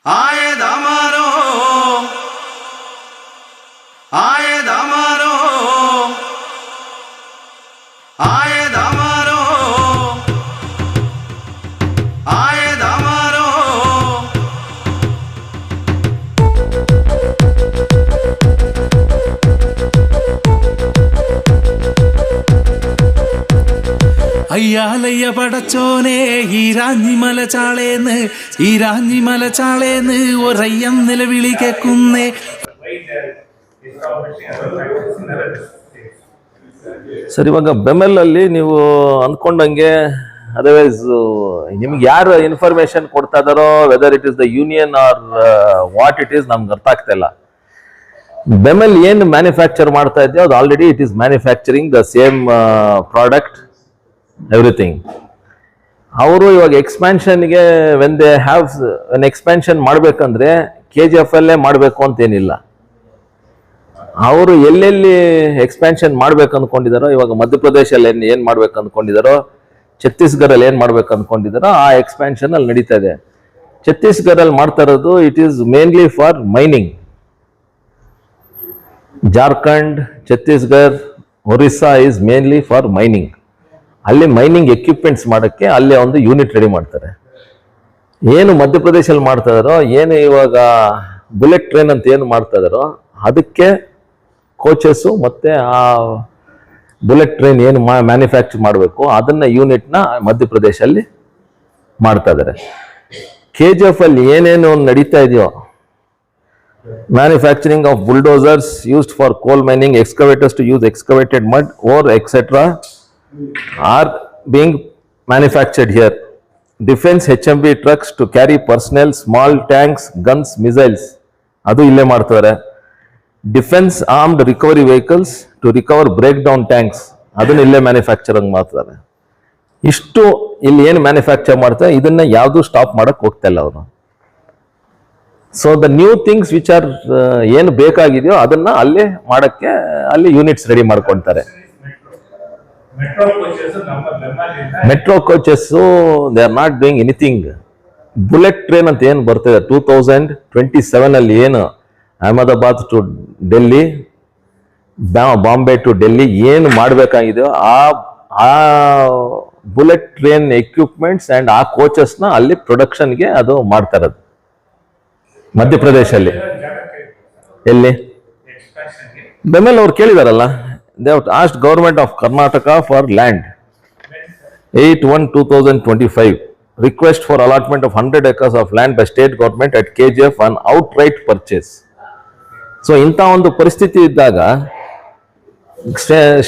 आए दामारो आए दामारो आए दामारो आए दामारो അയ്യാലയ്യ പടച്ചോനെ ഈരാഞ്ഞി മലച്ചാളേന്ന് ഒരയ്യം നിലവിളി കേൾക്കുന്നേ. ಸರ್, ಇವಾಗ ಬೆಮೆಲ್ ಅಲ್ಲಿ ನೀವು ಅಂದ್ಕೊಂಡಂಗೆ ಅದರ್ವೈಸ್ ನಿಮ್ಗೆ ಯಾರು ಇನ್ಫಾರ್ಮೇಶನ್ ಕೊಡ್ತಾ ಇದಾರೋ, whether it is the union or what it is, ನಮ್ಗೆ ಅರ್ಥ ಆಗ್ತಾ ಇಲ್ಲ. ಬೆಮೆಲ್ ಏನು ಮ್ಯಾನುಫ್ಯಾಕ್ಚರ್ ಮಾಡ್ತಾ ಇದೆಯೋ ಅದು already it is manufacturing the same product, everything. ಅವರು ಇವಾಗ ಎಕ್ಸ್ಪ್ಯಾನ್ಷನ್ಗೆ ವೆನ್ ದೇ ಹ್ಯಾವ್ ಎಕ್ಸ್ಪ್ಯಾನ್ಷನ್ ಮಾಡ್ಬೇಕಂದ್ರೆ KGF ಅಲ್ಲೇ ಮಾಡಬೇಕು ಅಂತೇನಿಲ್ಲ. ಅವರು ಎಲ್ಲೆಲ್ಲಿ ಎಕ್ಸ್ಪ್ಯಾನ್ಷನ್ ಮಾಡ್ಬೇಕು ಅಂದ್ಕೊಂಡಿದಾರೋ, ಇವಾಗ ಮಧ್ಯಪ್ರದೇಶಲ್ಲಿ ಏನ್ ಮಾಡ್ಬೇಕು ಅಂದ್ಕೊಂಡಿದಾರೋ, ಛತ್ತೀಸ್ಗಢಲ್ಲಿ ಏನ್ ಮಾಡ್ಬೇಕು ಅಂದ್ಕೊಂಡಿದಾರೋ ಆ ಎಕ್ಸ್ಪ್ಯಾನ್ಷನ್ ಅಲ್ಲಿ ನಡೀತಾ ಇದೆ. ಛತ್ತೀಸ್ಗಢಲ್ಲಿ ಮಾಡ್ತಾ ಇರೋದು it is mainly for mining. Jharkhand, Chhattisgarh, Orissa is mainly for mining. ಅಲ್ಲಿ ಮೈನಿಂಗ್ ಎಕ್ವಿಪ್ಮೆಂಟ್ಸ್ ಮಾಡೋಕ್ಕೆ ಅಲ್ಲಿ ಒಂದು ಯೂನಿಟ್ ರೆಡಿ ಮಾಡ್ತಾರೆ. ಏನು ಮಧ್ಯಪ್ರದೇಶಲ್ಲಿ ಮಾಡ್ತಾ ಇದಾರೋ, ಏನು ಇವಾಗ ಬುಲೆಟ್ ಟ್ರೈನ್ ಅಂತ ಏನು ಮಾಡ್ತಾ ಇದಾರೋ ಅದಕ್ಕೆ ಕೋಚಸ್ಸು ಮತ್ತೆ ಆ ಬುಲೆಟ್ ಟ್ರೈನ್ ಏನು ಮ್ಯಾನುಫ್ಯಾಕ್ಚರ್ ಮಾಡಬೇಕು ಅದನ್ನ ಯೂನಿಟ್ನ ಮಧ್ಯಪ್ರದೇಶಲ್ಲಿ ಮಾಡ್ತಾ ಇದ್ದಾರೆ. KGF ಅಲ್ಲಿ ಏನೇನು ನಡೀತಾ ಇದೆಯೋ, manufacturing of bulldozers used for coal mining, excavators to use excavated mud ore etcetera are being manufactured here. Defense HMV trucks to carry personnel, small tanks, guns, missiles, adu ille ಮಾಡ್ತಾರೆ. Defense armed recovery vehicles to recover breakdown tanks, ಅದನ್ನ ಇಲ್ಲೇ manufacturing ಮಾಡ್ತಾರೆ. ಇಷ್ಟು ಇಲ್ಲಿ ಏನು manufacture ಮಾಡ್ತಾರೆ ಇದನ್ನ ಯಾವುದು ಸ್ಟಾಪ್ ಮಾಡಕ್ ಹೋಗ್ತಾ ಇಲ್ಲ ಅವರು. So the new things which are ಏನು ಬೇಕಾಗಿದೆಯೋ ಅದನ್ನ ಅಲ್ಲೇ ಮಾಡಕ್ಕೆ ಅಲ್ಲಿ ಯೂನಿಟ್ಸ್ ರೆಡಿ ಮಾಡ್ಕೊಳ್ತಾರೆ. Metro coaches they are not doing anything. Bullet train ಅಂತ ಏನು ಬರ್ತಿದೆ 2027 ಅಲ್ಲಿ ಏನು ಅಹಮದಾಬಾದ್ ಟು ಡೆಲ್ಲಿ, ಬಾಂಬೆ ಟು ಡೆಲ್ಲಿ ಏನು ಮಾಡಬೇಕಾಗಿದೆಯೋ ಆ ಬುಲೆಟ್ ಟ್ರೈನ್ ಎಕ್ವಿಪ್ಮೆಂಟ್ಸ್ ಅಂಡ್ ಆ ಕೋಚಸ್ನ ಅಲ್ಲಿ ಪ್ರೊಡಕ್ಷನ್ಗೆ ಅದು ಮಾಡ್ತಾ ಇರೋದು ಮಧ್ಯಪ್ರದೇಶಲ್ಲಿ. ಎಲ್ಲಿ ಬೆಮೆಲ್ ಅವ್ರು ಕೇಳಿದಾರಲ್ಲ, they have asked government of Karnataka for land 8/1/2025 request for allotment of 100 acres of land by state government at KGF on outright purchase. So ಇಂಥ ಒಂದು ಪರಿಸ್ಥಿತಿ ಇದ್ದಾಗ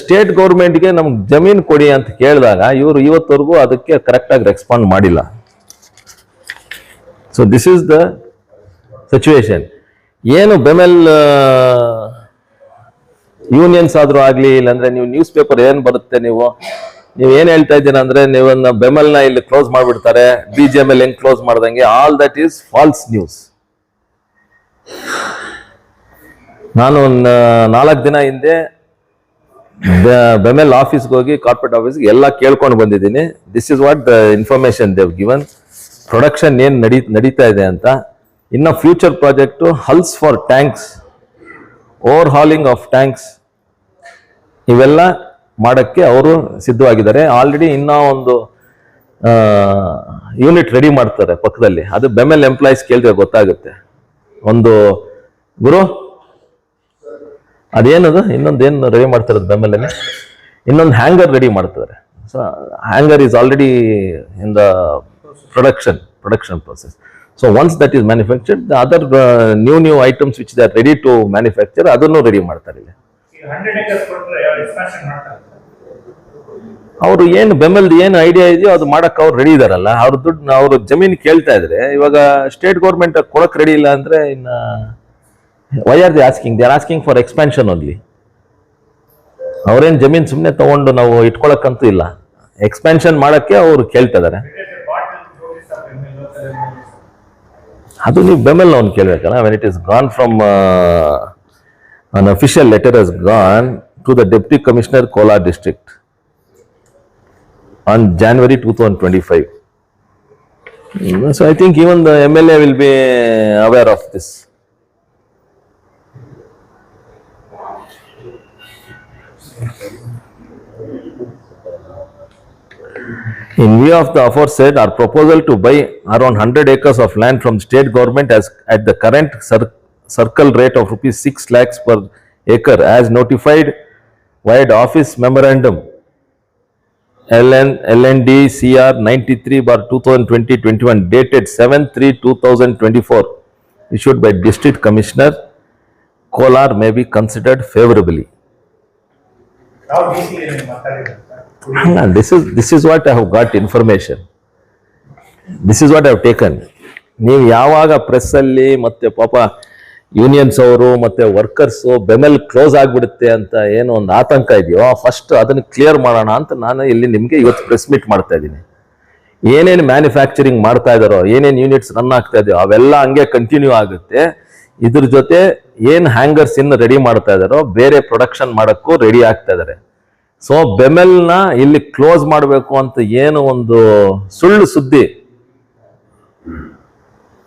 ಸ್ಟೇಟ್ ಗೌರ್ಮೆಂಟ್ಗೆ ನಮ್ಗೆ ಜಮೀನು ಕೊಡಿ ಅಂತ ಕೇಳಿದಾಗ ಇವರು ಇವತ್ತವರೆಗೂ ಅದಕ್ಕೆ ಕರೆಕ್ಟಾಗಿ ರೆಸ್ಪಾಂಡ್ ಮಾಡಿಲ್ಲ. So this is the situation. ಏನು ಬೆಮೆಲ್ ಯೂನಿಯನ್ಸ್ ಆದ್ರೂ ಆಗ್ಲಿ, ಇಲ್ಲಾಂದ್ರೆ ನೀವು ನ್ಯೂಸ್ ಪೇಪರ್ ಏನ್ ಬರುತ್ತೆ, ನೀವು ಏನ್ ಹೇಳ್ತಾ ಇದ್ದೀರಾ ಅಂದ್ರೆ ನೀವನ್ನ ಬೆಮೆಲ್ನ ಇಲ್ಲಿ ಕ್ಲೋಸ್ ಮಾಡ್ಬಿಡ್ತಾರೆ, BGML ಹೆಂಗ್ ಕ್ಲೋಸ್ ಮಾಡ್ದಂಗೆ, all that is false news. ನಾನು 4 ದಿನ ಹಿಂದೆ ಬೆಮೆಲ್ ಆಫೀಸ್ಗೆ ಹೋಗಿ, ಕಾರ್ಪೊರೇಟ್ ಆಫೀಸ್ಗೆ ಎಲ್ಲ ಕೇಳ್ಕೊಂಡು ಬಂದಿದ್ದೀನಿ. This is what the information they've given. Production ಏನ್ ನಡೀತಾ ಇದೆ ಅಂತ. ಇನ್ನು future project hulls for tanks, overhauling of tanks, ಇವೆಲ್ಲ ಮಾಡಕ್ಕೆ ಅವರು ಸಿದ್ಧವಾಗಿದ್ದಾರೆ. ಆಲ್ರೆಡಿ ಇನ್ನೂ ಒಂದು ಯೂನಿಟ್ ರೆಡಿ ಮಾಡ್ತಾರೆ ಪಕ್ಕದಲ್ಲಿ. ಅದು ಬೆಮೆಲ್ ಎಂಪ್ಲಾಯೀಸ್ ಕೇಳಿದ್ರೆ ಗೊತ್ತಾಗುತ್ತೆ. ಒಂದು ಗುರು ಅದೇನದು ಇನ್ನೊಂದೇನು ರೆಡಿ ಮಾಡ್ತಾರೆ ಬೆಮೆಲಲ್ಲಿ, ಇನ್ನೊಂದು ಹ್ಯಾಂಗರ್ ರೆಡಿ ಮಾಡ್ತಾರೆ. So hanger is already in the production process. So once that is manufactured, the other new items which they are ready to manufacture, ಅದನ್ನು ರೆಡಿ ಮಾಡ್ತಾರೆ. ಅವರು ಏನು ಬೆಮೆಲ್ದು ಏನು ಐಡಿಯಾ ಇದೆಯೋ ಅದು ಮಾಡಕ್ಕೆ ಅವ್ರು ರೆಡಿ ಇದಾರಲ್ಲ. ಅವ್ರ ದುಡ್ಡು ಅವ್ರ ಜಮೀನು ಕೇಳ್ತಾ ಇದ್ರೆ ಇವಾಗ ಸ್ಟೇಟ್ ಗೌರ್ಮೆಂಟ್ ಕೊಡಕ್ ರೆಡಿ ಇಲ್ಲ ಅಂದ್ರೆ ಇನ್ನ why are they asking? They are asking for expansion only. ಅವ್ರೇನ್ ಜಮೀನ್ ಸುಮ್ಮನೆ ತಗೊಂಡು ನಾವು ಇಟ್ಕೊಳಕ್ಕಂತೂ ಇಲ್ಲ, ಎಕ್ಸ್ಪ್ಯಾನ್ಷನ್ ಮಾಡಕ್ಕೆ ಅವ್ರು ಕೇಳ್ತಾ ಇದಾರೆ. ಅದು ನೀವು ಬೆಮೆಲ್ ಅವ್ನು ಕೇಳ್ಬೇಕಲ್ಲ. When it is gone from an official letter has gone to the deputy commissioner Kolar district on January 2025. So I think even the MLA will be aware of this. In view of the aforesaid, our proposal to buy around 100 acres of land from state government as at the current circle rate of rupees 6 lakhs per acre as notified via the office memorandum LND CR 93/2020-21 dated 7/3/2024 issued by District Commissioner Kolar may be considered favorably. ನಾವು DC ಏನೇನು ಮಾತಾಡಿಲ್ಲ This is what I have got information. This is what I have taken. ನೀವು ಯಾವಾಗ ಪ್ರೆಸ್ಸಲ್ಲಿ ಮತ್ತೆ ಪಾಪ unions ಅವರು ಮತ್ತೆ workers BEML close ಆಗಿಬಿಡುತ್ತೆ ಅಂತ ಏನೋ ಒಂದು ಆತಂಕ ಇದೆಯೋ ಫಸ್ಟ್ ಅದನ್ನು ಕ್ಲಿಯರ್ ಮಾಡೋಣ ಅಂತ ನಾನು ಇಲ್ಲಿ ನಿಮಗೆ ಇವತ್ತು ಪ್ರೆಸ್ ಮೀಟ್ ಮಾಡ್ತಾ ಇದ್ದೀನಿ. ಏನೇನು ಮ್ಯಾನುಫ್ಯಾಕ್ಚರಿಂಗ್ ಮಾಡ್ತಾ ಇದ್ದಾರೋ, ಏನೇನು ಯೂನಿಟ್ಸ್ ರನ್ ಆಗ್ತಾ ಇದೆಯೋ ಅವೆಲ್ಲ ಹಂಗೆ ಕಂಟಿನ್ಯೂ ಆಗುತ್ತೆ. ಇದ್ರ ಜೊತೆ ಏನು ಹ್ಯಾಂಗರ್ಸ್ ಇನ್ನು ರೆಡಿ ಮಾಡ್ತಾ ಇದ್ದಾರೋ ಬೇರೆ ಪ್ರೊಡಕ್ಷನ್ ಮಾಡೋಕ್ಕೂ ರೆಡಿ ಆಗ್ತಾ ಇದ್ದಾರೆ. ಸೊ ಬೆಮೆಲ್ನ ಇಲ್ಲಿ ಕ್ಲೋಸ್ ಮಾಡಬೇಕು ಅಂತ ಏನು ಒಂದು ಸುಳ್ಳು ಸುದ್ದಿ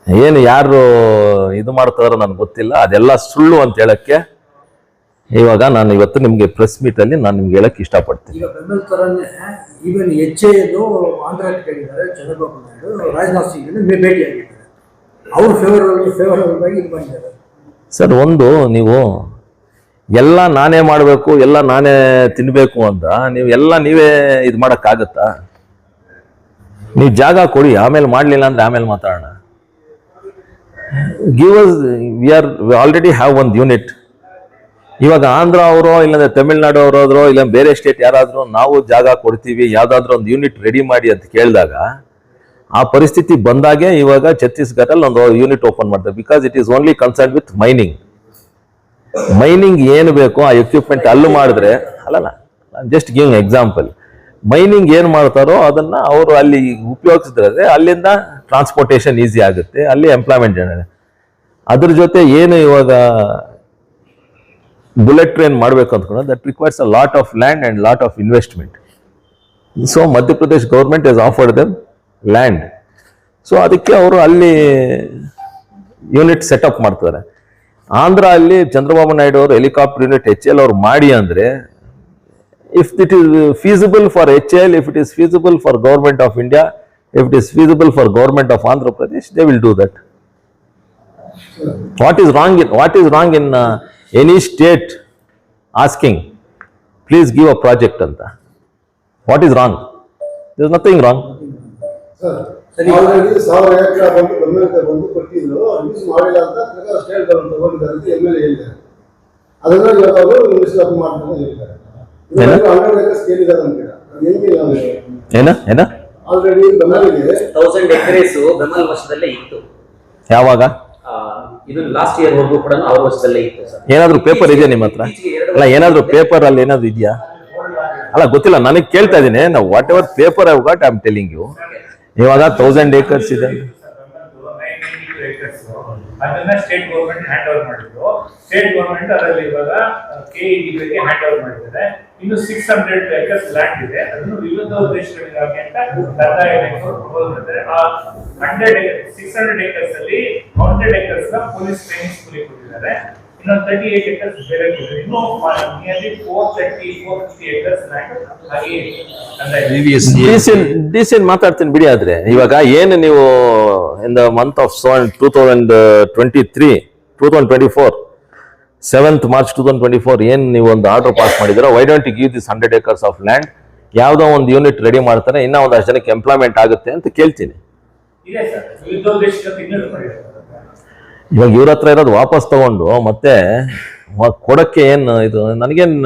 ಏನು ಯಾರು ಇದು ಮಾಡ್ತಾರೋ ನನಗೆ ಗೊತ್ತಿಲ್ಲ, ಅದೆಲ್ಲ ಸುಳ್ಳು ಅಂತ ಹೇಳಕ್ಕೆ ಇವಾಗ ನಾನು ಇವತ್ತು ನಿಮಗೆ ಪ್ರೆಸ್ ಮೀಟ್ ಅಲ್ಲಿ ನಾನು ನಿಮ್ಗೆ ಹೇಳಕ್ಕೆ ಇಷ್ಟಪಡ್ತೀನಿ. ಈಗ ಬೆಂಬಲ ತರನೇ ಈವನ್ HAದು ಆಂಧ್ರಕ್ಕೆ ಕೇಳಿದ್ದಾರೆ, ಚಂದ್ರಬಾಬು ನಾಯ್ಡು ರಾಜನಾಥ್ ಸಿಂಗ್ ಭೇಟಿಯಾಗಿದ್ದಾರೆ, ಅವರು ಫೇವರಬಲ್ ಆಗಿ ಇದು ಬಂದಿದ್ದಾರೆ. ಸರ್, ಒಂದು ನೀವು ಎಲ್ಲ ನಾನೇ ಮಾಡಬೇಕು, ಎಲ್ಲ ನಾನೇ ತಿನ್ಬೇಕು ಅಂತ ನೀವು ಎಲ್ಲ ನೀವೇ ಇದು ಮಾಡೋಕ್ಕಾಗತ್ತಾ? ನೀವು ಜಾಗ ಕೊಡಿ, ಆಮೇಲೆ ಮಾಡಲಿಲ್ಲ ಅಂದ್ರೆ ಆಮೇಲೆ ಮಾತಾಡೋಣ. Give us, we already have ಒಂದು ಯೂನಿಟ್. ಇವಾಗ ಆಂಧ್ರ ಅವರೋ ಇಲ್ಲಾಂದ್ರೆ ತಮಿಳ್ನಾಡು ಅವರಾದ್ರೋ ಇಲ್ಲ ಬೇರೆ ಸ್ಟೇಟ್ ಯಾರಾದರೂ ನಾವು ಜಾಗ ಕೊಡ್ತೀವಿ, ಯಾವುದಾದ್ರೂ ಒಂದು ಯೂನಿಟ್ ರೆಡಿ ಮಾಡಿ ಅಂತ ಕೇಳಿದಾಗ ಆ ಪರಿಸ್ಥಿತಿ ಬಂದಾಗೆ ಇವಾಗ ಛತ್ತೀಸ್ಗಢಲ್ಲಿ ಒಂದು ಯೂನಿಟ್ ಓಪನ್ ಮಾಡ್ತಾರೆ. Because it is only concern with mining ಏನು ಬೇಕೋ ಆ ಎಕ್ವಿಪ್ಮೆಂಟ್ ಅಲ್ಲೂ ಮಾಡಿದ್ರೆ ಅಲ್ಲಲ್ಲ, ಜಸ್ಟ್ ಗಿವಿಂಗ್ ಎಕ್ಸಾಂಪಲ್. ಮೈನಿಂಗ್ ಏನು ಮಾಡ್ತಾರೋ ಅದನ್ನ ಅವರು ಅಲ್ಲಿ ಉಪಯೋಗಿಸಿದ್ರೆ ಅಲ್ಲಿಂದ ಟ್ರಾನ್ಸ್ಪೋರ್ಟೇಷನ್ ಈಸಿ ಆಗುತ್ತೆ, ಅಲ್ಲಿ ಎಂಪ್ಲಾಯ್ಮೆಂಟ್ ಜನರೇ. ಅದ್ರ ಜೊತೆ ಏನು ಇವಾಗ ಬುಲೆಟ್ ಟ್ರೈನ್ ಮಾಡಬೇಕು ಅಂದ್ಕೊಂಡು that requires a lot of land and lot of investment. So Madhya Pradesh government has offered them land. So ಅದಕ್ಕೆ ಅವರು ಅಲ್ಲಿ ಯೂನಿಟ್ ಸೆಟಪ್ ಮಾಡ್ತಾರೆ. ಆಂಧ್ರ ಅಲ್ಲಿ ಚಂದ್ರಬಾಬು ನಾಯ್ಡು ಅವರು ಹೆಲಿಕಾಪ್ಟರ್ ಯೂನಿಟ್ HAL ಅವ್ರು ಮಾಡಿ ಅಂದ್ರೆ, if it is feasible for HAL, if it is feasible for government of India, if it is feasible for government of Andhra Pradesh, they will do that. What is wrong in any state asking, please give a project anta? What is wrong? There is nothing wrong. Already 1000 ಎಕರೆ ಬಂದು ಕೊಟ್ಟಿದ್ರು, use ಮಾಡಿಲ್ಲ ಅಂತ state government ತಗೊಂಡಿದ್ದಾರೆ ಅಂತ MLA ಹೇಳಿದ್ದಾರೆ. ಅದನ್ನ ಇವಾಗ ಅವರು ಮಿನಿಸ್ಟರ್ ಮಾಡ್ತಾರೆ ಹೇಳಿದ್ದಾರೆ. ಇವಾಗ 100 ಎಕರೆ ಕೇಳಿದ್ದಾರೆ ಅಂತ ಏನ ಆಲ್ರೆಡಿ ಬೆಂಬಲಿಗೆ 1000 ಎಕರೆಸ್ ಬೆಂಬಲ ವರ್ಷದಲ್ಲೇ ಇತ್ತು. ಯಾವಾಗ? ಇದು ಲಾಸ್ಟ್ ಇಯರ್ ವರೆಗೂ ಕೂಡ ಅವ್ರ ವರ್ಷದಲ್ಲೇ ಇತ್ತು ಸರ್. ಏನಾದ್ರು ಪೇಪರ್ ಇದೆಯಾ ನಿಮ್ಮ ಹತ್ರ? ಅಲ್ಲ, ಏನಾದ್ರು ಪೇಪರ್ ಅಲ್ಲಿ ಏನಾದ್ರು ಇದೆಯಾ? ಅಲ್ಲ, ಗೊತ್ತಿಲ್ಲ, ನನಗೆ ಕೇಳ್ತಾ ಇದ್ದೀನಿ. ನಾವು whatever paper I got I am telling you. ಇವಾಗ 1000 acres ಇದೆ, 992 acres ಅದನ್ನ ಸ್ಟೇಟ್ ಗವರ್ಮೆಂಟ್ ಹ್ಯಾಂಡ್ ಓವರ್ ಮಾಡಿದ್ರು. ಸ್ಟೇಟ್ ಗವರ್ಮೆಂಟ್ ಅದರಲ್ಲಿ ಇವಾಗ KEDB ಹ್ಯಾಂಡ್ ಓವರ್ ಮಾಡಿದ್ದಾರೆ. ಇನ್ನು 600 acres ಲ್ಯಾಂಡ್ ಇದೆ, ಅದನ್ನು ವಿವಿಧ ಉದ್ದೇಶಗಳಿಗಾಗಿ ಅಂತ ಕಂದಾಯ ಇಲಾಖೆಯವರು ಪ್ರಪೋಸ್ ಮಾಡಿದ್ದಾರೆ. ಆ 600 acres ಅಲ್ಲಿ 100 acres ನ ಪೊಲೀಸ್ ಟ್ರೈನಿಂಗ್ ಸ್ಕೂಲಿಗೆ ಕೊಟ್ಟಿದ್ದಾರೆ. ಇನ್ನೊಂದು 38 acres ಬೇರೆ ಕೊಟ್ಟಿದ್ದಾರೆ. ಇನ್ನು ನಿಯರ್ಲಿ 430-450 acres ಲ್ಯಾಂಡ್ ಹಾಗೆ ಡೀಸೆಂಟ್ ಮಾತಾಡ್ತೀನಿ ಬಿಡಿ. ಆದ್ರೆ ಇವಾಗ ಏನು ನೀವು in the month of 2024 7th March 2024 ಏನ್ ನೀವು ಒಂದು ಆರ್ಡರ್ ಪಾಸ್ ಮಾಡಿದಿರೋ, why don't you give this 100 acres of land? ಯಾವ್ದೋ ಒಂದು ಯೂನಿಟ್ ರೆಡಿ ಮಾಡ್ತಾರೆ, ಇನ್ನ ಒಂದಷ್ಟು ಜನಕ್ಕೆ ಎಂಪ್ಲಾಯ್ಮೆಂಟ್ ಆಗುತ್ತೆ ಅಂತ ಕೇಳ್ತೀನಿ. ಇದೆ ಸರ್, ವಿವಿಧ ಉದ್ದೇಶಕ್ಕೆ ಇನ್ನೂ ಮಾಡಿದ್ದಾರೆ. ಇವಾಗ ಇವ್ರ ಹತ್ರ ಇರೋದು ವಾಪಸ್ ತಗೊಂಡು ಮತ್ತೆ ಕೊಡಕ್ಕೆ ಏನು ಇದು ನನಗೇನು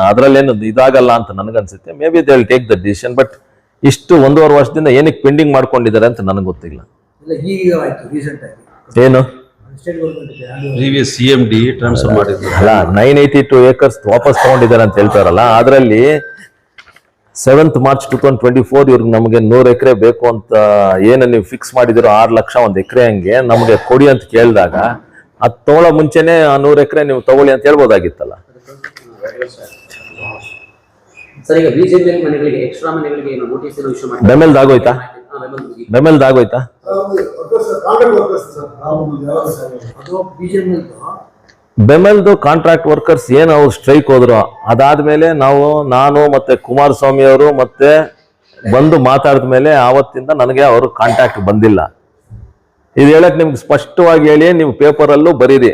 ಅದರಲ್ಲೇನು ಇದಾಗಲ್ಲ ಅಂತ ನನಗನ್ಸುತ್ತೆ. May be they will take the decision. But ಇಷ್ಟು 1.5 ವರ್ಷದಿಂದ ಏನಕ್ಕೆ ಪೆಂಡಿಂಗ್ ಮಾಡ್ಕೊಂಡಿದ್ದಾರೆ ಅಂತ ನನಗೆ ಗೊತ್ತಿಲ್ಲ. ಇಲ್ಲ, ಈಗ ಆಯ್ತು ರೀಸೆಂಟ್ ಆಗಿ ಏನು state government previous CMD transfer ಮಾಡಿದ್ರು. ಅಲ್ಲ, 982 acres ವಾಪಸ್ ತಗೊಂಡಿದ್ದಾರೆ ಅಂತ ಹೇಳ್ತಾರಲ್ಲ, ಅದರಲ್ಲಿ 7th March 2024 ಇವ್ರಿಗೆ ನಮಗೆ 100 ಎಕರೆ ಬೇಕು ಅಂತ ಏನು ನೀವು ಫಿಕ್ಸ್ ಮಾಡಿದಿರೋ 6 ಲಕ್ಷ ಒಂದು ಎಕರೆ ಹಂಗೆ ನಮಗೆ ಕೊಡಿ ಅಂತ ಕೇಳಿದಾಗ ಅದು ತಗೊಳ್ಳೋ ಮುಂಚೆನೆ ಆ 100 ಎಕರೆ ನೀವು ತಗೊಳ್ಳಿ ಅಂತ ಹೇಳ್ಬೋದಾಗಿತ್ತಲ್ಲ. ಸರ್, ಈಗ BJP ಮನೆಗಳಿಗೆ ಎಕ್ಸ್ಟ್ರಾ ಮನೆಗಳಿಗೆ ನೋಟಿಸ್ ಇಶ್ಯೂ ಮಾಡಿ ಬೆಮೆಲ್ದಾಗೋಯ್ತಾ? ಬೆಮೆಲ್ದು ಆಗೋಯ್ತಾ? ಕಾಂಟ್ರಾಕ್ಟ್ ವರ್ಕರ್ಸ್ ಸರ್, ನಾವು ಯಾವಾಗ ಸರ್ ಅದು BGML ಬೆಮೆಲ್ದು ಕಾಂಟ್ರಾಕ್ಟ್ ವರ್ಕರ್ಸ್ ಏನು ಅವ್ರು ಸ್ಟ್ರೈಕ್ ಹೋದ್ರು, ಅದಾದ್ಮೇಲೆ ನಾನು ಮತ್ತೆ ಕುಮಾರಸ್ವಾಮಿ ಅವರು ಮತ್ತೆ ಬಂದು ಮಾತಾಡಿದ ಮೇಲೆ ಆವತ್ತಿಂದ ನನಗೆ ಅವರು ಕಾಂಟ್ಯಾಕ್ಟ್ ಬಂದಿಲ್ಲ. ಇದು ಹೇಳಕ್ ನಿಮ್ಗೆ ಸ್ಪಷ್ಟವಾಗಿ ಹೇಳಿ, ನೀವು ಪೇಪರಲ್ಲೂ ಬರೀರಿ.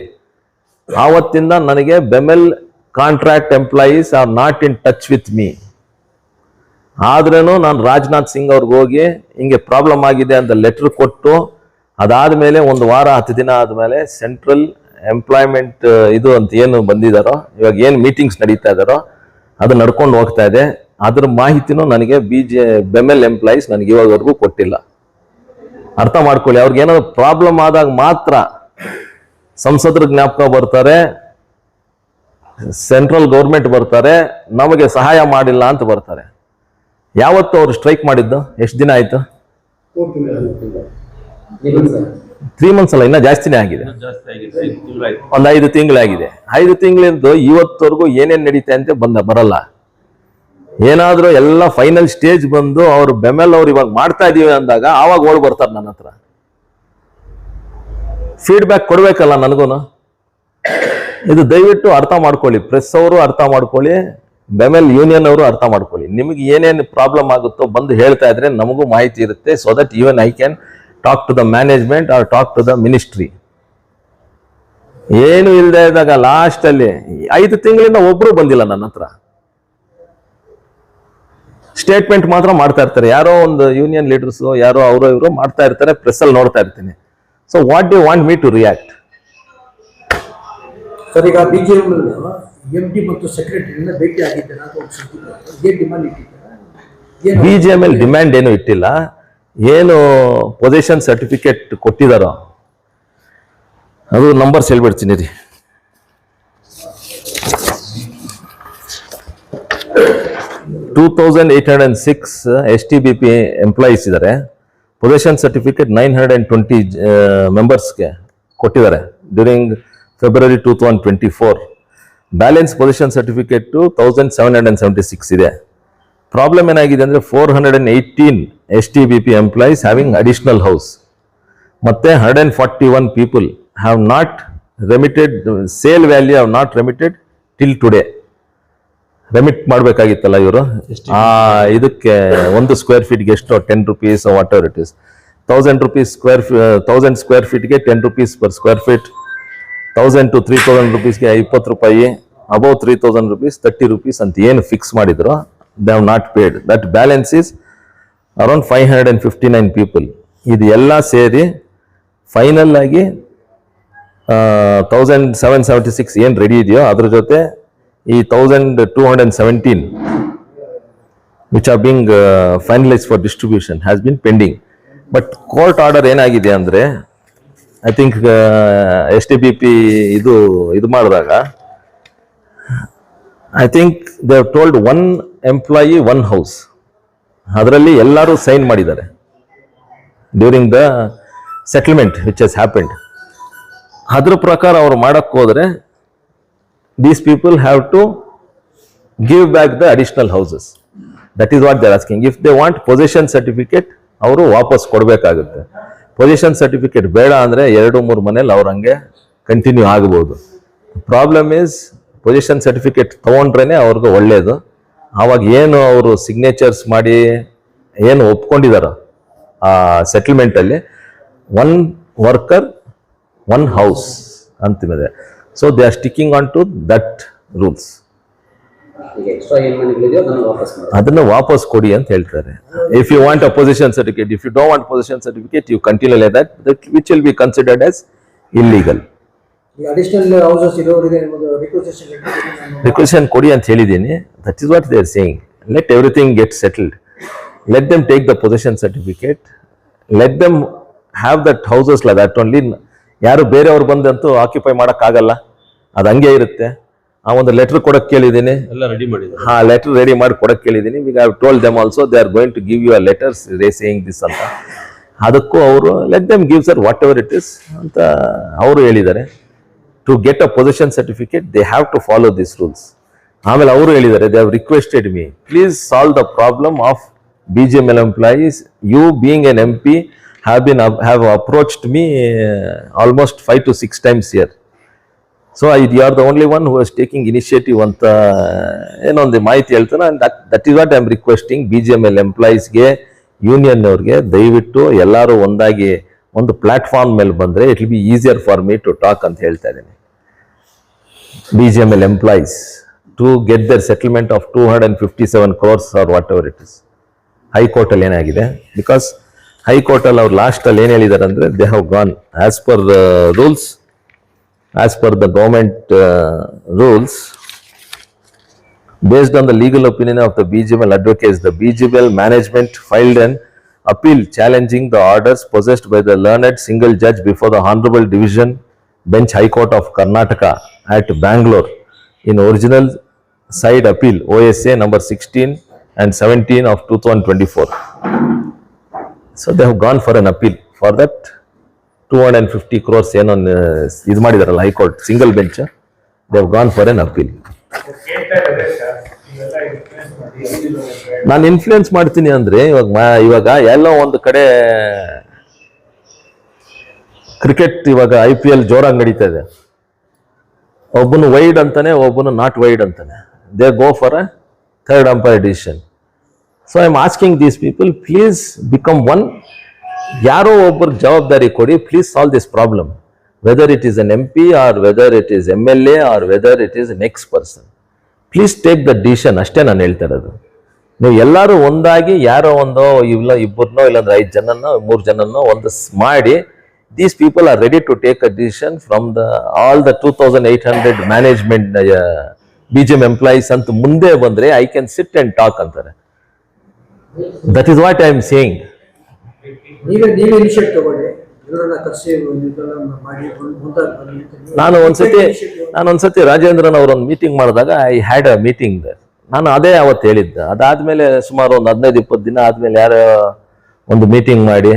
ಆವತ್ತಿಂದ ನನಗೆ BEML contract employees R not in touch with me. ಆದ್ರೂ ನಾನು ರಾಜನಾಥ್ ಸಿಂಗ್ ಅವ್ರಿಗೆ ಹೋಗಿ ಹಿಂಗೆ ಪ್ರಾಬ್ಲಮ್ ಆಗಿದೆ ಅಂತ ಲೆಟರ್ ಕೊಟ್ಟು, ಅದಾದ್ಮೇಲೆ 1 ವಾರ 10 ದಿನ ಆದ್ಮೇಲೆ ಸೆಂಟ್ರಲ್ ಎಂಪ್ಲಾಯ್ಮೆಂಟ್ ಇದು ಅಂತ ಏನು ಬಂದಿದ್ದಾರೋ, ಇವಾಗ ಏನು ಮೀಟಿಂಗ್ಸ್ ನಡೀತಾ ಇದ್ದಾರೋ ಅದು ನಡ್ಕೊಂಡು ಹೋಗ್ತಾ ಇದೆ. ಅದ್ರ ಮಾಹಿತಿನೂ ನನಗೆ ಬೆಮೆಲ್ ಎಂಪ್ಲಾಯೀಸ್ ನನಗೆ ಇವಾಗವರೆಗೂ ಕೊಟ್ಟಿಲ್ಲ. ಅರ್ಥ ಮಾಡ್ಕೊಳ್ಳಿ, ಅವ್ರಿಗೆ ಏನಾದ್ರು ಪ್ರಾಬ್ಲಮ್ ಆದಾಗ ಮಾತ್ರ ಸಂಸದರು ಜ್ಞಾಪಕ ಬರ್ತಾರೆ, ಸೆಂಟ್ರಲ್ ಗೌರ್ಮೆಂಟ್ ಬರ್ತಾರೆ, ನಮಗೆ ಸಹಾಯ ಮಾಡಿಲ್ಲ ಅಂತ ಬರ್ತಾರೆ. ಯಾವತ್ತು ಅವ್ರು ಸ್ಟ್ರೈಕ್ ಮಾಡಿದ್ದು? ಎಷ್ಟು ದಿನ ಆಯ್ತು? 3 months ಅಲ್ಲ, ಇನ್ನ ಜಾಸ್ತಿನೇ ಆಗಿದೆ. ಜಾಸ್ತಿ ಆಗಿದೆ, 5 ತಿಂಗಳಾಯ್ತು. ಒಂದು 5 ತಿಂಗಳಾಗಿದೆ. 5 ತಿಂಗಳಿಂದ ಇವತ್ತವರೆಗೂ ಏನೇನ್ ನಡೀತೆ ಅಂತ ಬರಲ್ಲ. ಏನಾದ್ರೂ ಎಲ್ಲ ಫೈನಲ್ ಸ್ಟೇಜ್ ಬಂದು ಅವ್ರು ಬೆಮೆಲ್ ಅವ್ರು ಇವಾಗ ಮಾಡ್ತಾ ಇದೀವಿ ಅಂದಾಗ ಆವಾಗ ಓಡ್ ಬರ್ತಾರೆ ನನ್ನ ಹತ್ರ. ಫೀಡ್ಬ್ಯಾಕ್ ಕೊಡ್ಬೇಕಲ್ಲ ನನಗೂನು. ಇದು ದಯವಿಟ್ಟು ಅರ್ಥ ಮಾಡ್ಕೊಳ್ಳಿ, ಪ್ರೆಸ್ ಅವರು ಅರ್ಥ ಮಾಡ್ಕೊಳ್ಳಿ, ಬೆಮೆಲ್ ಯೂನಿಯನ್ ಅವರು ಅರ್ಥ ಮಾಡ್ಕೊಳ್ಳಿ. ನಿಮಗೆ ಏನೇನು ಪ್ರಾಬ್ಲಮ್ ಆಗುತ್ತೋ ಬಂದು ಹೇಳ್ತಾ ಇದ್ರೆ ನಮಗೂ ಮಾಹಿತಿ ಇರುತ್ತೆ. So that even I can talk to the management or talk to the ministry. ಏನು ಇಲ್ಲದೆ ಇದ್ದಾಗ ಲಾಸ್ಟ್ ಅಲ್ಲಿ 5 ತಿಂಗಳಿಂದ ಒಬ್ರು ಬಂದಿಲ್ಲ ನನ್ನ ಹತ್ರ. ಸ್ಟೇಟ್ಮೆಂಟ್ ಮಾತ್ರ ಮಾಡ್ತಾ ಇರ್ತಾರೆ, ಯಾರೋ ಒಂದು ಯೂನಿಯನ್ ಲೀಡರ್ಸ್ ಯಾರೋ ಅವರು ಇವರು ಮಾಡ್ತಾ ಇರ್ತಾರೆ, ಪ್ರೆಸ್ ಅಲ್ಲಿ ನೋಡ್ತಾ ಇರ್ತೀನಿ. So what do you want me to react? Sir, ಈಗ BGML MD ಮತ್ತು ಸೆಕ್ರೆಟರಿಯಿಂದ ಭೇಟಿ ಆಗಿದ್ದಾರೆ ಅಂತ ಒಂದು ಸುದ್ದಿ ಬಂತು. ಏನ್ ಡಿಮಾಂಡ್ ಇಟ್ಟಿದ್ದಾರೆ? BGML ಡಿಮ್ಯಾಂಡ್ ಏನು ಇಟ್ಟಿಲ್ಲ. ಏನು ಪೊಸಿಷನ್ ಸರ್ಟಿಫಿಕೇಟ್ ಕೊಟ್ಟಿದಾರೋ ಅದು ನಂಬರ್ಸ್ ಹೇಳ್ಬಿಡ್ತೀನಿ ರೀ. $2,806 STBP ಎಂಪ್ಲಾಯೀಸ್ ಇದ್ದಾರೆ. ಪೊಸಿಷನ್ ಸರ್ಟಿಫಿಕೇಟ್ 920 ಮೆಂಬರ್ಸ್ಗೆ ಕೊಟ್ಟಿದ್ದಾರೆ during February 2024. Balance position certificate 1776 ಇದೆ. ಪ್ರಾಬ್ಲಮ್ ಏನಾಗಿದೆ ಅಂದರೆ 418 STBP employees having additional house, ಮತ್ತೆ 141 people have not remitted, sale value have not remitted till today. Remit ಮಾಡಬೇಕಾಗಿತ್ತಲ್ಲ ಇವರು. ಇದಕ್ಕೆ 1 ಸ್ಕ್ವೇರ್ ಫೀಟ್ಗೆ ಎಷ್ಟು, 10 rupees whatever it is. 1000 square ಫೀಟ್ಗೆ 10 rupees per square feet. 1000 to 3000 rupeesಗೆ 20 ರೂಪಾಯಿ. ಅಬೌವ್ 3000 rupees 30 rupees ಅಂತ ಏನು ಫಿಕ್ಸ್ ಮಾಡಿದ್ರು, they have not paid. That balance is around 559 people. ಇದು ಎಲ್ಲ ಸೇರಿ ಫೈನಲ್ ಆಗಿ 1776 ಏನು ರೆಡಿ ಇದೆಯೋ ಅದ್ರ ಜೊತೆ ಈ 1217 which are being finalized for distribution has been pending. But court order ಏನಾಗಿದೆ ಅಂದರೆ, ಐ ಥಿಂಕ್ STBP ಇದು ಮಾಡಿದಾಗ I think they have told 1 employee 1 house. ಅದರಲ್ಲಿ ಎಲ್ಲರೂ ಸೈನ್ ಮಾಡಿದ್ದಾರೆ during the settlement which has happened. ಅದ್ರ ಪ್ರಕಾರ ಅವ್ರು ಮಾಡಕ್ಕೆ ಹೋದ್ರೆ these people have to give back the additional houses. That is what they are asking. If they want possession certificate, ಅವರು ವಾಪಸ್ ಕೊಡಬೇಕಾಗುತ್ತೆ. ಪೊಸಿಷನ್ ಸರ್ಟಿಫಿಕೇಟ್ ಬೇಡ ಅಂದರೆ 2-3 ಮನೇಲಿ ಅವ್ರ ಹಂಗೆ ಕಂಟಿನ್ಯೂ ಆಗಬಹುದು. ಪ್ರಾಬ್ಲಮ್ ಈಸ್ ಪೊಸಿಷನ್ ಸರ್ಟಿಫಿಕೇಟ್ ತೊಗೊಂಡ್ರೇನೆ ಅವ್ರಿಗೆ ಒಳ್ಳೆಯದು. ಆವಾಗ ಏನು ಅವರು ಸಿಗ್ನೇಚರ್ಸ್ ಮಾಡಿ ಏನು ಒಪ್ಕೊಂಡಿದಾರೋ ಆ ಸೆಟಲ್ಮೆಂಟಲ್ಲಿ 1 ವರ್ಕರ್ 1 ಹೌಸ್ ಅಂತಿದೆ. So they are sticking on to that rules. Extra ಏನು ಮನೆಗಳಿದೆಯೋ ಅದನ್ನು ವಾಪಸ್ ಮಾಡಿ, ಅದನ್ನು ವಾಪಸ್ ಕೊಡಿ ಅಂತ ಹೇಳ್ತಾರೆ. If you want a position certificate, if you don't want position certificate, you continue like that which will be considered as illegal. Additional houses ಇರೋರಿಗೆ ರಿಕ್ವೆಷನ್ ಕೊಡಿ ಅಂತ ಹೇಳಿದ್ದೀನಿ. That is what they are saying. Let everything get settled. Let them take the position certificate. Let them have that houses like that only. ಯಾರು ಬೇರೆಯವ್ರು ಬಂದಂತೂ occupy ಮಾಡೋಕ್ಕಾಗಲ್ಲ, ಅದು ಹಂಗೆ ಇರುತ್ತೆ. ಆ ಒಂದು ಲೆಟರ್ ಕೊಡಕ್ಕೆ ಕೇಳಿದ್ದೀನಿ, ಎಲ್ಲ ರೆಡಿ ಮಾಡಿದ್ದಾರೆ. ಹಾ ಲೆಟರ್ ರೆಡಿ ಮಾಡಿ ಕೊಡಕ್ಕೆ ಕೇಳಿದ್ದೀನಿ. We have told them also they are going to give you a letters saying this ಅಂತ. ಅದಕ್ಕೂ ಅವರು let them give sir whatever it is ಅಂತ ಅವರು ಹೇಳಿದ್ದಾರೆ. To get a position certificate they have to follow this rules. ಆಮೇಲೆ ಅವರು ಹೇಳಿದ್ದಾರೆ, they have requested me please solve the problem of BGML employees, you being an MP, have approached me almost 5 to 6 times here. So you are the only one who is taking initiative ಅಂತ ಏನೊಂದು ಮಾಹಿತಿ ಹೇಳ್ತಾನೆ. and that is what I am requesting BGML ಎಂಪ್ಲಾಯೀಸ್ಗೆ, union ಅವ್ರಿಗೆ ದಯವಿಟ್ಟು ಎಲ್ಲರೂ ಒಂದಾಗಿ ಒಂದು ಪ್ಲಾಟ್ಫಾರ್ಮ್ ಮೇಲೆ ಬಂದರೆ it will be easier for me to talk ಅಂತ ಹೇಳ್ತಾ ಇದ್ದೀನಿ. BGML employees to get their settlement of 257 crores or whatever it is. ಹೈಕೋರ್ಟಲ್ಲಿ ಏನಾಗಿದೆ, ಬಿಕಾಸ್ ಹೈಕೋರ್ಟಲ್ಲಿ ಅವ್ರು ಲಾಸ್ಟಲ್ಲಿ ಏನು ಹೇಳಿದ್ದಾರೆ ಅಂದರೆ, they have gone as per rules, as per the government rules, based on the legal opinion of the BGML advocates, the BGML management filed an appeal challenging the orders possessed by the learned single judge before the Honorable Division Bench High Court of Karnataka at Bangalore in original side appeal OSA number 16 and 17 of 2024. So they have gone for an appeal for that 250 crores ಏನೋ ಇದು ಮಾಡಿದಾರಲ್ಲ high court single bench, they have gone for an appeal. ನಾನು influence ಮಾಡ್ತೀನಿ ಅಂದ್ರೆ ಇವಾಗ ಎಲ್ಲೋ ಒಂದು ಕಡೆ cricket ಇವಾಗ IPL ಜೋರಾಗಿ ನಡೀತಾ ಇದೆ, ಒಬ್ಬನು ವೈಡ್ ಅಂತಾನೆ, ಒಬ್ಬನು ನಾಟ್ ವೈಡ್ ಅಂತಾನೆ, they go for a third umpire decision. So I am asking these people, please become one. ಯಾರೋ ಒಬ್ಬರು ಜವಾಬ್ದಾರಿ ಕೊಡಿ, please solve this problem, whether it is an MP or whether it is MLA or whether it is next person. Please take the decision, ಅಷ್ಟೇ ನಾನು ಹೇಳ್ತಾ ಇರೋದು. ನೀವು ಎಲ್ಲರೂ ಒಂದಾಗಿ ಯಾರೋ ಒಂದೋ ಇಲ್ಲ ಇಬ್ಬರನ್ನೋ ಇಲ್ಲಾಂದ್ರೆ 5 ಜನನೋ 3 ಜನನೋ ಒಂದು ಮಾಡಿ, these people are ready to take a decision from the all the 2800 management BGM employees ಅಂತ ಮುಂದೆ ಬಂದ್ರೆ I can sit and talk ಅಂತಾರೆ. That is what I am saying. ನೀವೇ ಇನಿಷಿಯೇಟ್ ತಗೊಳ್ಳಿ, ಎಲ್ಲರನ್ನ ಕರೆಸಿ ಮಾಡಿ ಮುಂದಾಗಿ ಬನ್ನಿ ಅಂತ. ನಾನು ಒಂದ್ಸತಿ ರಾಜೇಂದ್ರನ್ ಅವರೊಂದು ಮೀಟಿಂಗ್ ಮಾಡಿದಾಗ ಐ ಹ್ಯಾಡ್ ಅ ಮೀಟಿಂಗ್. ನಾನು ಅದೇ ಅವತ್ತು ಹೇಳಿದ್ದೆ. ಅದಾದ್ಮೇಲೆ ಸುಮಾರು ಒಂದು 15-20 ದಿನ ಆದ್ಮೇಲೆ ಯಾರೋ ಒಂದು ಮೀಟಿಂಗ್ ಮಾಡಿ,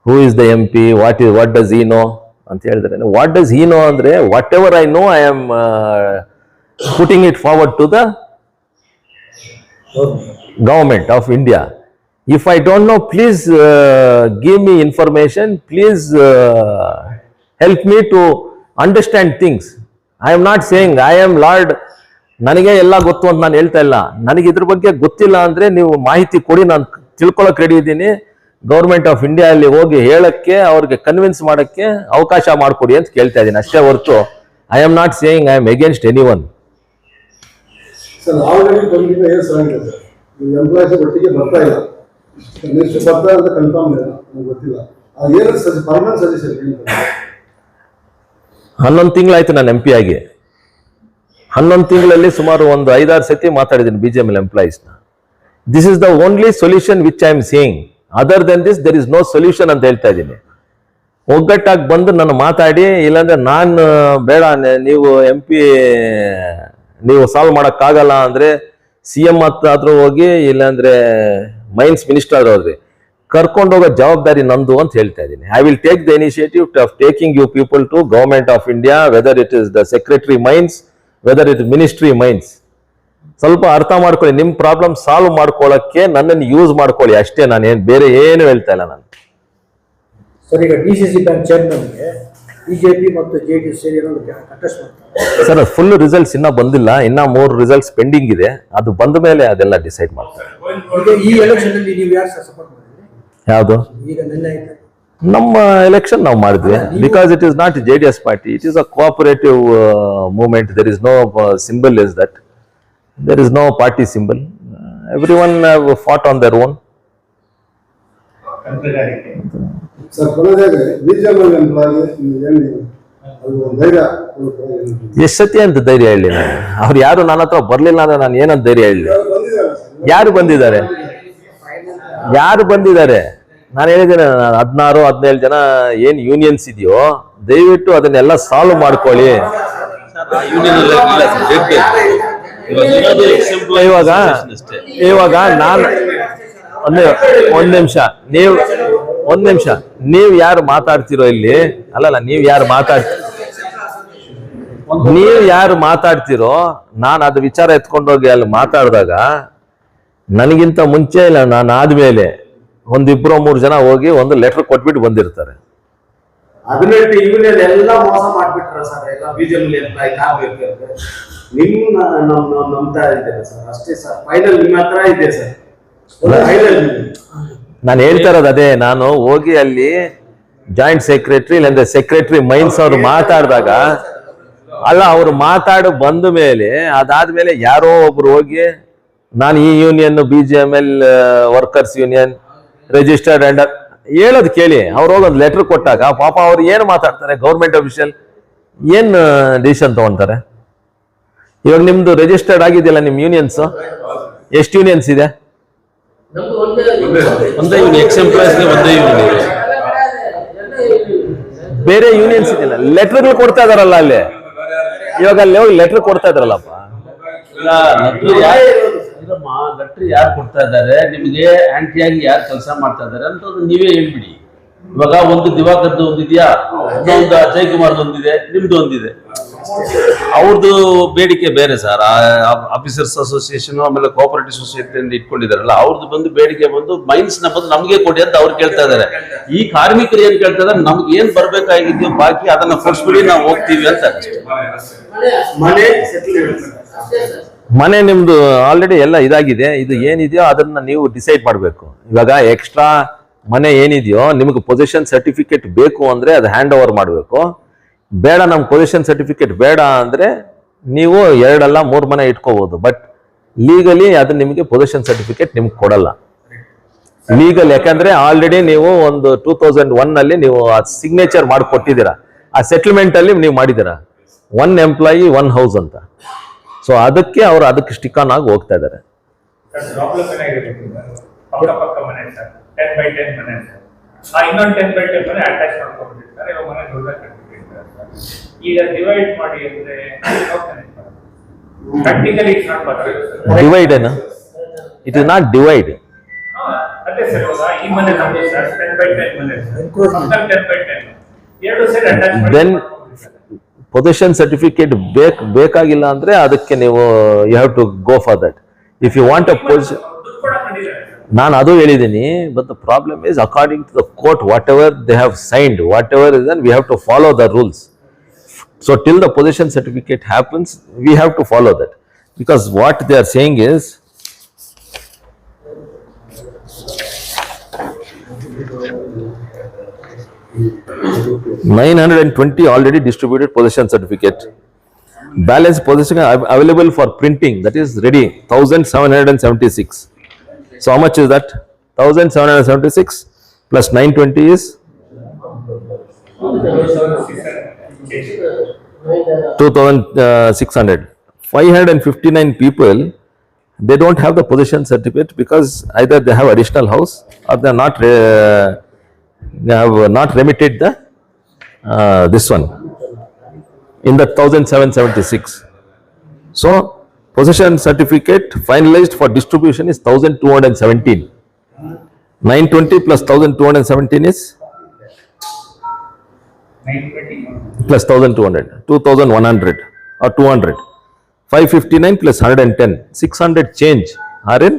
who is the MP, what does he know ಅಂತ ಹೇಳಿದ್ರೆ, ವಾಟ್ ಡಸ್ ಹಿ ನೋ ಅಂದ್ರೆ, whatever I know I am putting it forward to the government of India. If I don't know, please give me information. Please help me to understand things. I am not saying I am Lord. ನನಗೆ ಎಲ್ಲ ಗೊತ್ತು ಅಂತ ನಾನು ಹೇಳ್ತಾ ಇಲ್ಲ. ನನಗೆ ಇದ್ರ ಬಗ್ಗೆ ಗೊತ್ತಿಲ್ಲ ಅಂದರೆ ನೀವು ಮಾಹಿತಿ ಕೊಡಿ, ನಾನು ತಿಳ್ಕೊಳ್ಳೋಕೆ ರೆಡಿ ಇದ್ದೀನಿ. ಗೌರ್ಮೆಂಟ್ ಆಫ್ ಇಂಡಿಯಾ ಅಲ್ಲಿ ಹೋಗಿ ಹೇಳಕ್ಕೆ, ಅವ್ರಿಗೆ ಕನ್ವಿನ್ಸ್ ಮಾಡೋಕ್ಕೆ ಅವಕಾಶ ಮಾಡಿಕೊಡಿ ಅಂತ ಕೇಳ್ತಾ ಇದ್ದೀನಿ, ಅಷ್ಟೇ ಹೊರತು I am not saying I am against any one. Sir, already 25 years ಆಗಿದೆ ಸರ್, ಎಂಪ್ಲಾಯೀಸ್ ಒಟ್ಟಿಗೆ ಬರ್ತಾ ಇಲ್ಲ. ನೆಕ್ಸ್ಟ್ ಬರ್ತಾ ಅಂತ ಕನ್ಫರ್ಮ್ ಇಲ್ಲ, ನನಗೆ ಗೊತ್ತಿಲ್ಲ. ಏನು ಪರ್ಮನೆಂಟ್ ಸಜೆಷನ್ 11 ತಿಂಗಳಾಯ್ತು ನಾನು MP ಆಗಿ. 11 ತಿಂಗಳಲ್ಲಿ ಸುಮಾರು ಒಂದು 5-6 ಸತಿ ಮಾತಾಡಿದ್ದೀನಿ BGML ಎಂಪ್ಲಾಯೀಸ್ನ. This is the only solution which I am saying. Other than this there is no solution ಅಂತ ಹೇಳ್ತಾ ಇದ್ದೀನಿ. ಒಗ್ಗಟ್ಟಾಗಿ ಬಂದು ನಾನು ಮಾತಾಡಿ, ಇಲ್ಲಾಂದ್ರೆ ನಾನು ಬೇಡ, ನೀವು MP ನೀವು ಸಾಲ್ವ್ ಮಾಡೋಕ್ಕಾಗಲ್ಲ ಅಂದರೆ CM ಹತ್ರ ಹೋಗಿ, ಇಲ್ಲಾಂದ್ರೆ ಮೈನ್ಸ್ ಮಿನಿಸ್ಟರ್ ಆದ್ರೆ ಹೋದ್ರಿ, ಕರ್ಕೊಂಡು ಹೋಗೋ ಜವಾಬ್ದಾರಿ ನಂದು ಅಂತ ಹೇಳ್ತಾ ಇದ್ದೀನಿ. I will take the initiative of taking you people to government of India, whether it is the secretary mines, whether it ministry mines. ಸ್ವಲ್ಪ ಅರ್ಥ ಮಾಡ್ಕೊಳ್ಳಿ, ನಿಮ್ಮ ಪ್ರಾಬ್ಲಮ್ ಸಾಲ್ವ್ ಮಾಡ್ಕೊಳ್ಳೋಕ್ಕೆ ನನ್ನನ್ನು ಯೂಸ್ ಮಾಡ್ಕೊಳ್ಳಿ ಅಷ್ಟೇ. ನಾನು ಬೇರೆ ಏನು ಹೇಳ್ತಾ ಇಲ್ಲ ನಾನು. ಸರ್, ಈಗ DCC ಬ್ಯಾಂಕ್ ಚೇರ್ಮನ್ಗೆ BJP ಮತ್ತು JDS ಸೇರಿ ಕಂಟೆಸ್ಟ್ ಮಾಡ್ತಾರೆ ಸರ್. ಫುಲ್ ರಿಸಲ್ಟ್ಸ್ ಇನ್ನೂ ಬಂದಿಲ್ಲ, ಇನ್ನ 3 ರಿಸಲ್ಟ್ಸ್ ಪೆಂಡಿಂಗ್ ಇದೆ. ಅದು ಬಂದ ಮೇಲೆ ಅದೆಲ್ಲ ಡಿಸೈಡ್ ಮಾಡ್ತಾರೆ. ಈಗ ಈ ಎಲೆಕ್ಷನ್ ಅಲ್ಲಿ ನೀವು ಯಾರು ಸಪೋರ್ಟ್ ಮಾಡಿದ್ರಿ? ಯಾವುದು? ಈಗ ನಿನ್ನೆ ಆಯ್ತು ನಮ್ಮ ಎಲೆಕ್ಷನ್ ನಾವು ಮಾಡಿದ್ವಿ. Because it is not JDS party, it is a cooperative movement. There is no symbol is that, there is no party symbol. Every one have fought on their own. Sir, ಕೊನೆಯದಾಗಿ BGML employee ಧೈರ್ಯ ಎಷ್ಟು ಸತಿ ಅಂತ ಧೈರ್ಯ ಹೇಳಿ ನಾನು? ಅವ್ರು ಯಾರು ನನ್ನ ಹತ್ರ ಬರ್ಲಿಲ್ಲ ಅಂದ್ರೆ ನಾನು ಏನಂತ ಧೈರ್ಯ ಹೇಳಿ? ಯಾರು ಬಂದಿದ್ದಾರೆ? ನಾನು ಹೇಳಿದ್ದೇನೆ, 16-17 ಜನ ಏನ್ ಯೂನಿಯನ್ಸ್ ಇದೆಯೋ, ದಯವಿಟ್ಟು ಅದನ್ನೆಲ್ಲ ಸಾಲ್ವ್ ಮಾಡ್ಕೊಳ್ಳಿ. ಇವಾಗ ನಾನು ಒಂದ್ ನಿಮಿಷ ನೀವು ಯಾರು ಮಾತಾಡ್ತಿರೋ ಇಲ್ಲಿ? ಅಲ್ಲಲ್ಲ, ನೀವು ಯಾರು ಮಾತಾಡ್ತಿರೋ, ನಾನು ಅದು ವಿಚಾರ ಎತ್ಕೊಂಡೋಗಿ ಅಲ್ಲಿ ಮಾತಾಡಿದಾಗ ನನಗಿಂತ ಮುಂಚೆ ಇಲ್ಲ, ನಾನು ಆದ್ಮೇಲೆ ಒಂದಿಬ್ಬರು 3 ಜನ ಹೋಗಿ ಒಂದು ಲೆಟರ್ ಕೊಟ್ಬಿಟ್ಟು ಬಂದಿರ್ತಾರೆ. 18 ಯೂನಿಯನ್ ಎಲ್ಲ ಮೋಸ ಮಾಡ್ಬಿಟ್ರ ಸರ್, ಎಲ್ಲ ಬಿಜೆಪಿ ನಿಮ್ಮ ನಂಬ್ತಾ ಇದ್ದೇನೆ ಸರ್, ಅಷ್ಟೇ ಸರ್. ಫೈನಲ್ ನಿಮ್ಮ ಹತ್ರ ಇದೆ ಸರ್, ಫೈನಲ್. ನಾನು ಹೇಳ್ತಾ ಇರೋದು ಅದೇ, ನಾನು ಹೋಗಿ ಅಲ್ಲಿ ಜಾಯಿಂಟ್ ಸೆಕ್ರೆಟರಿ ಇಲ್ಲಾಂದ್ರೆ ಸೆಕ್ರೆಟರಿ ಮೈನ್ಸ್ ಅವ್ರು ಮಾತಾಡಿದಾಗ ಅಲ್ಲ, ಅವ್ರು ಮಾತಾಡಿ ಬಂದ ಮೇಲೆ ಅದಾದ್ಮೇಲೆ ಯಾರೋ ಒಬ್ರು ಹೋಗಿ ನಾನು ಈ union BGML workers union registered under ಹೇಳೋದು ಕೇಳಿ, ಅವ್ರು ಹೋಗಿ ಒಂದು ಲೆಟರ್ ಕೊಟ್ಟಾಗ ಪಾಪ ಅವ್ರು ಏನು ಮಾತಾಡ್ತಾರೆ, ಗೌರ್ಮೆಂಟ್ ಅಫಿಷಿಯಲ್ ಏನು ಡಿಸಿಷನ್ ತಗೊಂತಾರೆ? ಇವಾಗ ನಿಮ್ದು ರಿಜಿಸ್ಟರ್ಡ್ ಆಗಿದೆಯಲ್ಲ ನಿಮ್ಮ ಯೂನಿಯನ್ಸ್, ಎಷ್ಟು ಯೂನಿಯನ್ಸ್ ಇದೆ? ಒಂದೇ ಯೂನಿಯನ್, ಎಕ್ಸ್ ಎಂಪ್ಲಾಯೀಸ್ಗೆ ಒಂದೇ ಯೂನಿಯನ್ ಇದೆ. ಬೇರೆ ಯೂನಿಯನ್ಸ್ ಇದೆಯಲ್ಲ, ಲೆಟರ್ಗಳು ಕೊಡ್ತಾ ಇದಾರಲ್ಲ ಅಲ್ಲಿ, ಇವಾಗ ಅಲ್ಲಿ ಹೋಗಿ ಲೆಟರ್ ಕೊಡ್ತಾ ಇದಾರಲ್ಲಪ್ಪ. ಇಲ್ಲ, ಲೆಟರ್ ಯಾರು ಕೊಡ್ತಾ ಇದ್ದಾರೆ, ನಿಮಗೆ ಆಂಟಿಯಾಗಿ ಯಾರು ಕೆಲಸ ಮಾಡ್ತಾ ಇದ್ದಾರೆ ಅಂತ ನೀವೇ ಹೇಳ್ಬಿಡಿ. ಇವಾಗ ಒಂದು ದಿವಾಕರ್ದು ಒಂದಿದೆಯಾ, ಇನ್ನೊಂದು ಅಜಯ್ ಕುಮಾರ್ದು ಒಂದಿದೆ, ನಿಮ್ದು ಒಂದಿದೆ. ಅವ್ರದ್ದು ಬೇಡಿಕೆ ಬೇರೆ ಸರ್. ಆಫೀಸರ್ಸ್ ಅಸೋಸಿಯೇಷನ್ ಆಮೇಲೆ ಕೋಆಪರೇಟಿವ್ ಸೊಸೈಟಿ ಅಂತ ಇಟ್ಕೊಂಡಿದಾರಲ್ಲ, ಅವ್ರದ್ದು ಬಂದು ಬೇಡಿಕೆ ಬಂದು ಮೈನ್ಸ್ ನ ಬಂದು ನಮಗೆ ಕೊಡಿ ಅಂತ ಅವ್ರು ಕೇಳ್ತಾ ಇದಾರೆ. ಈ ಕಾರ್ಮಿಕರು ಏನ್ ಕೇಳ್ತಾ ಇದಾರೆ, ನಮ್ಗೆ ಏನ್ ಬರ್ಬೇಕಾಗಿದ್ಯೋ ಬಾಕಿ ಅದನ್ನ ಕೊಡ್ಸ್ಬಿಡಿ, ನಾವು ಹೋಗ್ತೀವಿ ಅಂತ ಅಷ್ಟೇ. ಮನೆ ನಿಮ್ದು ಆಲ್ರೆಡಿ ಎಲ್ಲ ಇದಾಗಿದೆ, ಇದು ಏನಿದೆಯೋ ಅದನ್ನ ನೀವು ಡಿಸೈಡ್ ಮಾಡಬೇಕು. ಇವಾಗ ಎಕ್ಸ್ಟ್ರಾ ಮನೆ ಏನಿದೆಯೋ ನಿಮಗೆ ಪೊಸಿಷನ್ ಸರ್ಟಿಫಿಕೇಟ್ ಬೇಕು ಅಂದ್ರೆ ಅದು ಹ್ಯಾಂಡ್ ಓವರ್ ಮಾಡಬೇಕು. ಬೇಡ, ನಮ್ಗೆ ಪೊಸಿಷನ್ ಸರ್ಟಿಫಿಕೇಟ್ ಬೇಡ ಅಂದ್ರೆ ನೀವು 2 ಅಲ್ಲ 3 ಮನೆ ಇಟ್ಕೋಬಹುದು. ಬಟ್ ಲೀಗಲಿ ಅದು ನಿಮಗೆ ಪೊಸಿಷನ್ ಸರ್ಟಿಫಿಕೇಟ್ ನಿಮ್ಗೆ ಕೊಡಲ್ಲ ಲೀಗಲ್. ಯಾಕಂದ್ರೆ ಆಲ್ರೆಡಿ ನೀವು ಒಂದು 2001 ನಲ್ಲಿ ನೀವು ಆ ಸಿಗ್ನೇಚರ್ ಮಾಡಿಕೊಟ್ಟಿದ್ದೀರಾ, ಆ ಸೆಟಲ್ಮೆಂಟ್ ಅಲ್ಲಿ ನೀವು ಮಾಡಿದ್ದೀರಾ 1 ಎಂಪ್ಲಾಯಿ 1 ಹೌಸ್ ಅಂತ. ಸೊ ಅದಕ್ಕೆ ಅವರು ಅದಕ್ಕೆ ಸ್ಟಿಕ್ ಆನ್ ಆಗಿ ಹೋಗ್ತಾ ಇದ್ದಾರೆ. ಪ್ರಾಬ್ಲಮ್ ಏನಾಗಿದೆ, ಪಕ್ಕ ಮನೆ ಸರ್, 10 by 10 ಮನೆ ಸರ್. ಇನ್ನೊಂದು 10 by 10 ಮನೆ ಅಟ್ಯಾಚ್ ಮಾಡ್ಕೊಂಡಿರ್ತಾರೆ, ಇವಾಗ ಮನೆ ದೊಡ್ಡದಾಗಿ ಕಟ್ಟಿರ್ತಾರೆ. ಈಗ ಡಿವೈಡ್ ಮಾಡಿ ಅಂದ್ರೆ practically it's not possible. Divide ಏನು? It is not divide. ಅದೇ ಸರ್, ಇವಾಗ ಈ ಮನೆ ನಮ್ದು ಸರ್ 10 by 10 ಮನೆ ಸರ್, 10 by 10 ಎರಡು ಸೈಡ್ ಅಟ್ಯಾಚ್ ಮಾಡಿ. ದೆನ್ ಪೊಸಿಷನ್ ಸರ್ಟಿಫಿಕೇಟ್ ಬೇಕಾಗಿಲ್ಲ ಅಂದ್ರೆ ಅದಕ್ಕೆ ನೀವು you have to go for that. If you want a position, ನಾನು ಅದು ಹೇಳಿದ್ದೀನಿ. But the problem is according to the court, whatever they have signed, whatever is then we have to follow the rules. So till the position certificate happens we have to follow that, because what they are saying is $920 already distributed possession certificate. Balance possession available for printing, that is ready, 1776. So how much is that? 1776 plus 920 is 2600. 559 people, they don't have the possession certificate because either they have additional house or they have not remitted the this one in the 1776. So possession certificate finalized for distribution is 1217. 920 plus 1217 is 920 plus 1200, 2100 or 200. 559 plus 110, 600 change are in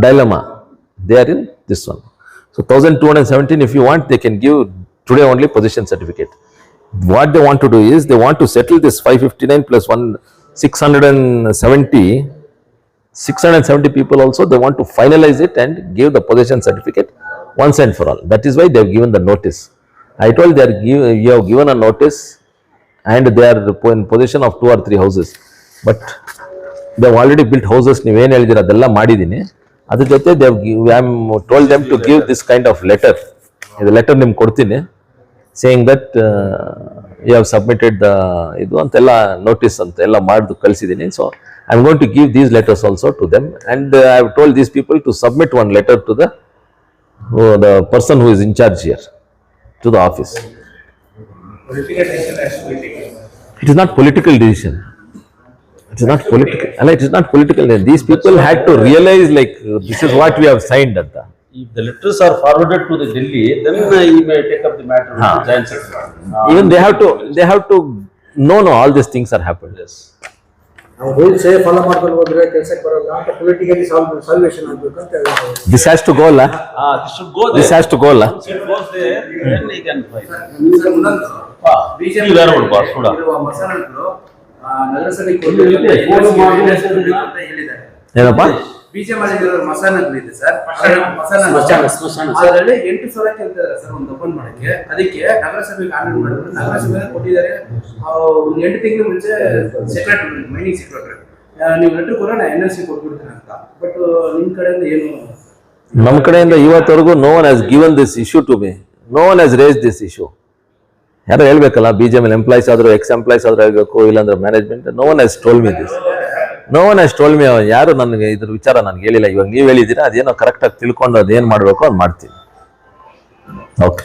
dilemma. They are in this one. So 1217, if you want, they can give today only possession certificate. What they want to do is they want to settle this 559 plus 670 people also. They want to finalize it and give the possession certificate once and for all. That is why they have given the notice. I told you have given a notice and they are in possession of 2 or 3 houses. But they have already built houses. ನೀವು ಏನು ಹೇಳಿದಿರ ಅದೆಲ್ಲ ಮಾಡಿದ್ದೀನಿ. ಅದ್ರ ಜೊತೆ I am told them to give this kind of letter. ಇದು letter ನಿಮ್ಗೆ ಕೊಡ್ತೀನಿ, saying that you have submitted the ಇದು ಅಂತೆಲ್ಲ ನೋಟಿಸ್ ಅಂತ ಎಲ್ಲ ಮಾಡಿದ್ದು ಕಳಿಸಿದ್ದೀನಿ. So I am going to give these letters also to them, and I have told these people to submit one letter to the person who is in charge here, to the office. Political decision has to be taken. It is not political decision. It is not political. It is not political. These people had to realize like this is what we have signed at the. If the letters are forwarded to the Delhi, then he may take up the matter with the giant secretary. Even they have to know all these things are happened. Yes. ನಾವು ರೂಲ್ಸೇ follow ಮಾಡ್ಕೊಂಡು ಹೋದ್ರೆ ಕೆಲಸಕ್ಕೆ ಬರಲ್ಲ ಅಂತ politically salvation ಆಗ್ಬೇಕು ಅಂತ ಹೇಳಿದ್ರು. This has to go ಅಲ್ಲ, This should go this there. Has to go ಅಲ್ಲ. It goes there, then he can fight. BJP ಈ ವೇರೆ ಉಳ್ಕೊ, ಸುಡ. ಇರುವ ಮಸಾಲಗಳು ನಗರಸಭೆಗೆ ಇಲ್ಲಿ ಇದೆ, ಫೋನ್ ಮಾಡಿ ಅಂತ ಹೇಳಿದ್ದಾರೆ. ಏನಪ್ಪ? ಬಿಜೆಪಿ ಮಸಾಲಗಳಿದೆ ಸರ್, ಸ್ಮಶಾನ. ಅದರಲ್ಲಿ 8,000 ಕೇಳ್ತಿದ್ದಾರೆ ಸರ್ ಒಂದು ಓಪನ್ ಮಾಡಕ್ಕೆ. ಅದಕ್ಕೆ ನಗರಸಭೆಗೆ ಆರ್ಡರ್ ಮಾಡಿದ್ರು, ನಗರಸಭೆ ಕೊಟ್ಟಿದ್ದಾರೆ. ಒಂದು 8 ತಿಂಗಳ ಮುಂಚೆ ಸೆಕ್ರೆಟರಿ, ಮೈನಿಂಗ್ ಸೆಕ್ರೆಟರಿ, ನೀವು ಲೆಟರ್ ಕೊಡೋಣ NLC ಕೊಟ್ಬಿಡ್ತೀನಿ ಅಂತ. ಬಟ್ ನಿಮ್ ಕಡೆಯಿಂದ ಏನು ನಮ್ಮ ಕಡೆಯಿಂದ ಇವತ್ತವರೆಗೂ no one has given this issue to me, no one has raise this issue. ಯಾರೋ ಹೇಳ್ಬೇಕಲ್ಲ, BJML ಎಂಪ್ಲಾಯ್ಸ್ ಆದರೂ ಎಕ್ಸ್ ಎಂಪ್ಲಾಯ್ಸ್ ಆದರೂ ಹೇಳ್ಬೇಕು, ಇಲ್ಲಾಂದ್ರೆ management. No one has told me this, no one has told me. ಯಾರು ನನಗೆ ಇದ್ರ ವಿಚಾರ ನನಗೆ ಹೇಳಿಲ್ಲ. ಇವಾಗ ನೀವು ಹೇಳಿದ್ದೀರಾ, ಅದೇನೋ ಕರೆಕ್ಟಾಗಿ ತಿಳ್ಕೊಂಡು ಅದೇನು ಮಾಡಬೇಕು ಅದು ಮಾಡ್ತೀನಿ. ಓಕೆ.